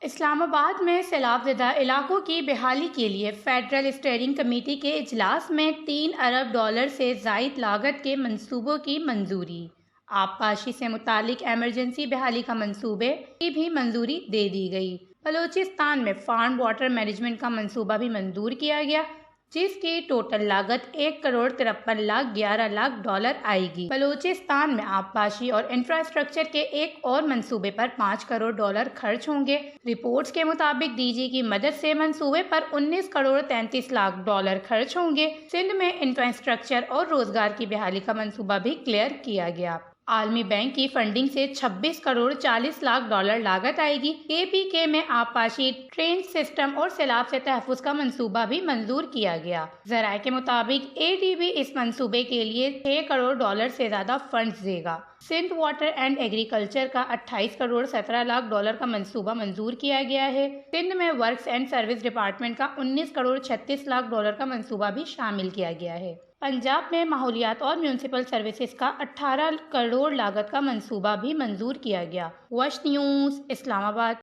اسلام آباد میں سیلاب زدہ علاقوں کی بحالی کے لیے فیڈرل اسٹیئرنگ کمیٹی کے اجلاس میں $3 ارب سے زائد لاگت کے منصوبوں کی منظوری۔ آبپاشی سے متعلق ایمرجنسی بحالی کا منصوبے کی بھی منظوری دے دی گئی۔ بلوچستان میں فارم واٹر مینجمنٹ کا منصوبہ بھی منظور کیا گیا، جس کی ٹوٹل لاگت $1,53,11,00,000 آئے گی۔ بلوچستان میں آبپاشی اور انفراسٹرکچر کے ایک اور منصوبے پر $5 کروڑ خرچ ہوں گے۔ رپورٹس کے مطابق ڈی جی کی مدد سے منصوبے پر $19,33,00,000 خرچ ہوں گے۔ سندھ میں انفراسٹرکچر اور روزگار کی بحالی کا منصوبہ بھی کلیئر کیا گیا۔ عالمی بینک کی فنڈنگ سے $26,40,00,000 لاگت آئے گی۔ کے پی کے میں آبپاشی ڈرینیج سسٹم اور سیلاب سے تحفظ کا منصوبہ بھی منظور کیا گیا۔ ذرائع کے مطابق اے ڈی بی اس منصوبے کے لیے $6 کروڑ سے زیادہ فنڈز دے گا۔ سندھ واٹر اینڈ ایگریکلچر کا $28,17,00,000 کا منصوبہ منظور کیا گیا ہے۔ سندھ میں ورکس اینڈ سروس ڈپارٹمنٹ کا $19,36,00,000 کا منصوبہ بھی شامل کیا گیا ہے۔ پنجاب میں ماحولیات اور میونسپل سروسز کا $18 کروڑ لاگت کا منصوبہ بھی منظور کیا گیا۔ وش نیوز، اسلام آباد۔